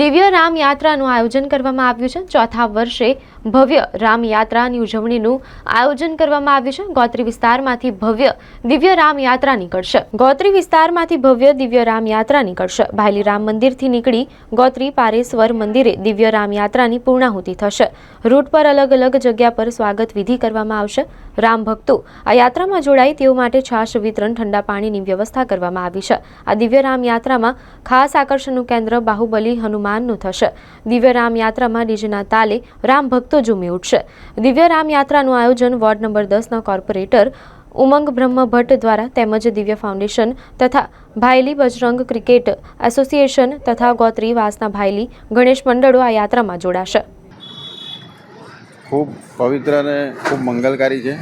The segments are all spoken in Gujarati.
દિવ્ય રામ યાત્રાનું આયોજન કરવામાં આવ્યું છે। ચોથા વર્ષે ભવ્ય રામ યાત્રાની ઉજવણીનું આયોજન કરવામાં આવ્યું છે। ગોત્રી વિસ્તારમાંથી ભવ્ય દિવ્ય રામ યાત્રા નીકળશે। ભાયલી રામ મંદિરથી નીકળી ગોત્રી પારેશ્વર મંદિરે દિવ્ય રામ યાત્રાની પૂર્ણાહુતિ થશે। રૂટ પર અલગ અલગ જગ્યા પર સ્વાગત વિધિ કરવામાં આવશે। રામ ભક્તો આ યાત્રામાં જોડાય તેઓ માટે છાશ વિતરણ, ઠંડા પાણીની વ્યવસ્થા કરવામાં આવી છે। આ દિવ્ય રામ યાત્રામાં ખાસ આકર્ષણનું કેન્દ્ર બાહુબલી હનુમાનનું થશે। દિવ્ય રામ યાત્રામાં ડીજેના તાલે રામ ભક્તો ઝૂમી ઉઠશે। દિવ્ય રામ યાત્રાનું આયોજન વોર્ડ નંબર 10ના કોર્પોરેટર ઉમંગ બ્રહ્મ ભટ્ટ દ્વારા તેમજ દિવ્ય ફાઉન્ડેશન તથા ભાયલી બજરંગ ક્રિકેટ એસોસિએશન તથા ગોત્રી વાસના ભાયલી ગણેશ મંડળો આ યાત્રામાં જોડાશે। ખૂબ પવિત્ર અને ખૂબ મંગલકારી છે।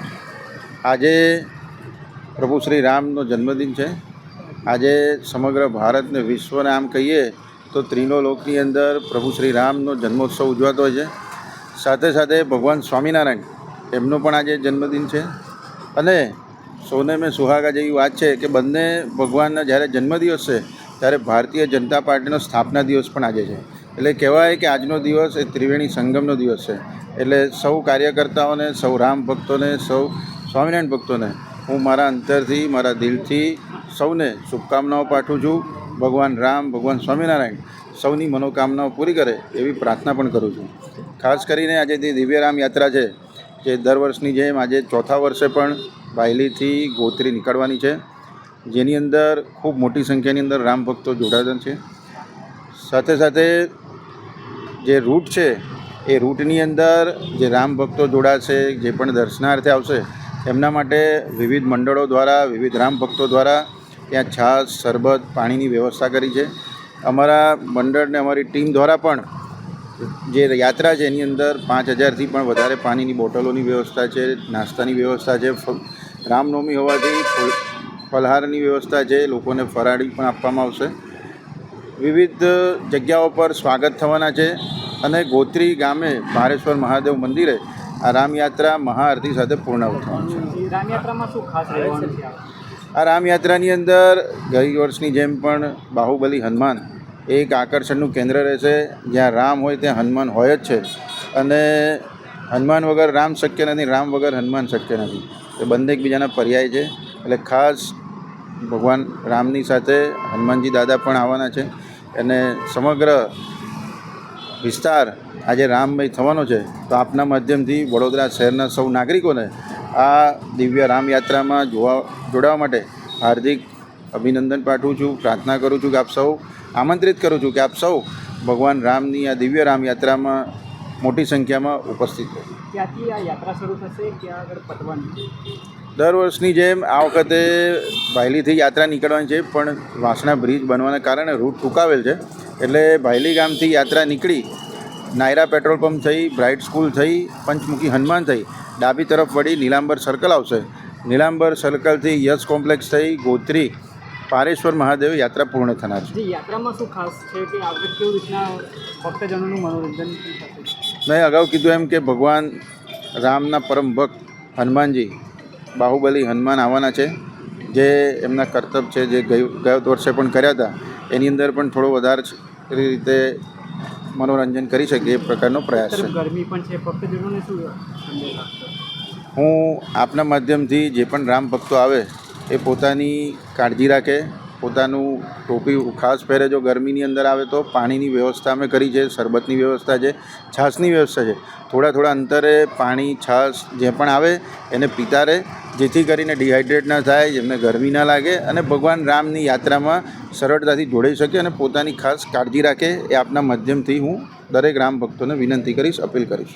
આજે પ્રભુ શ્રી રામનો જન્મદિન છે। આજે સમગ્ર ભારત ને વિશ્વને આમ કહીએ તો ત્રિલોકની અંદર પ્રભુ શ્રી રામનો જન્મોત્સવ ઉજવાતો હોય છે। સાથે સાથે ભગવાન સ્વામિનારાયણ એમનો પણ આજે જન્મદિન છે અને સોને મેં સુહાગા જેવી વાત છે કે બંને ભગવાનના જ્યારે જન્મદિવસ છે ત્યારે ભારતીય જનતા પાર્ટીનો સ્થાપના દિવસ પણ આજે છે। એટલે કહેવાય કે આજનો દિવસ એ ત્રિવેણી સંગમનો દિવસ છે। એટલે સૌ કાર્યકર્તાઓને, સૌ રામ ભક્તોને, સૌ સ્વામિનારાયણ ભક્તોને હું મારા અંતરથી, મારા દિલથી સૌને શુભકામનાઓ પાઠવું છું। ભગવાન રામ, ભગવાન સ્વામિનારાયણ સૌની મનોકામનાઓ પૂરી કરે એવી પ્રાર્થના પણ કરું છું। ખાસ કરીને આજે જે દિવ્ય રામ યાત્રા છે જે દર વર્ષની જેમ આજે ચોથા વર્ષે પણ ભાયલીથી ગોત્રી નીકળવાની છે, જેની અંદર ખૂબ મોટી સંખ્યાની અંદર રામ ભક્તો જોડાતા છે। સાથે સાથે જે રૂટ છે એ રૂટની અંદર જે રામ ભક્તો જોડાશે, જે પણ દર્શનાર્થે આવશે એમના માટે વિવિધ મંડળો દ્વારા, વિવિધ રામ ભક્તો દ્વારા ત્યાં છાશ, શરબત, પાણીની વ્યવસ્થા કરી છે। અમારા મંડળને અમારી ટીમ દ્વારા પણ જે યાત્રા છે એની અંદર 5000થી પણ વધારે પાણીની બોટલોની વ્યવસ્થા છે, નાસ્તાની વ્યવસ્થા છે, રામનવમી હોવાથી ફલહારની વ્યવસ્થા છે, લોકોને ફરાળી પણ આપવામાં આવશે। વિવિધ જગ્યાઓ પર સ્વાગત થવાના છે અને ગોત્રી ગામે પારેશ્વર મહાદેવ મંદિરે આ રામયાત્રા મહાઆરતી સાથે પૂર્ણ થવાની છે। રામયાત્રામાં શું ખાસ રહેવાનું છે? આ રામયાત્રાની અંદર ગઈ વર્ષની જેમ પણ બાહુબલી હનુમાન એક આકર્ષણનું કેન્દ્ર રહેશે। જ્યાં રામ હોય ત્યાં હનુમાન હોય જ છે અને હનુમાન વગર રામ શક્ય નથી, રામ વગર હનુમાન શક્ય નથી। એ બંને એકબીજાના પર્યાય છે। એટલે ખાસ ભગવાન રામની સાથે હનુમાનજી દાદા પણ આવવાના છે અને સમગ્ર વિસ્તાર આજે રામમય થવાનો છે। તો આપના માધ્યમથી વડોદરા શહેરના સૌ નાગરિકોને આ દિવ્ય રામયાત્રામાં જોડાવા માટે હાર્દિક અભિનંદન પાઠવું છું, પ્રાર્થના કરું છું કે આપ સૌ આમંત્રિત કરું છું કે આપ સૌ ભગવાન રામની આ દિવ્ય રામયાત્રામાં મોટી સંખ્યામાં ઉપસ્થિત રહો। ક્યાંથી આ યાત્રા શરૂ થશે, ક્યાં આગળ પતવાની? દર વર્ષની જેમ આ વખતે ભાયલીથી યાત્રા નીકળવાની છે, પણ વાસણા બ્રિજ બનવાના કારણે રૂટ ટૂંકાવેલ છે। એટલે ભાયલી ગામથી યાત્રા નીકળી નાયરા પેટ્રોલ પંપ થઈ, બ્રાઇટ સ્કૂલ થઈ, પંચમુખી હનુમાન થઈ, ડાબી તરફ વળી નીલાંબર સર્કલ આવશે। નીલાંબર સર્કલથી યશ કોમ્પ્લેક્સ થઈ ગોત્રી પારેશ્વર મહાદેવ યાત્રા પૂર્ણ થનાર છે। યાત્રામાં શું ખાસ છે કે આગળ કેવી રીતના ભક્તજનોનું મનોરંજન થશે? મેં અગાઉ કીધું એમ કે ભગવાન રામના પરમ ભક્ત હનુમાનજી, બાહુબલી હનુમાન આવવાના છે। જે એમના કરતબ છે જે ગયા વર્ષે પણ કર્યા હતા એની અંદર પણ થોડો વધારે રીતે મનોરંજન કરી શકે એ પ્રકારનો પ્રયાસ છે। ગરમી પણ છે, ભક્તજનોને શું સંદેશ આપશો? હું આપના માધ્યમથી જે પણ રામ ભક્તો આવે એ પોતાની કાળજી રાખે, પોતાનું ટોપી ખાસ પહેરે। જો ગરમીની અંદર આવે તો પાણીની વ્યવસ્થા અમે કરી છે, શરબતની વ્યવસ્થા છે, છાશની વ્યવસ્થા છે। થોડા અંતરે પાણી, છાશ જે પણ આવે એને પીતા રહે, જેથી કરીને ડિહાઇડ્રેટ ના થાય, જેમને ગરમી ના લાગે અને ભગવાન રામની યાત્રામાં સરળતાથી જોડાઈ શકે અને પોતાની ખાસ કાળજી રાખે। એ આપના માધ્યમથી હું દરેક રામ ભક્તોને વિનંતી કરીશ, અપીલ કરીશ।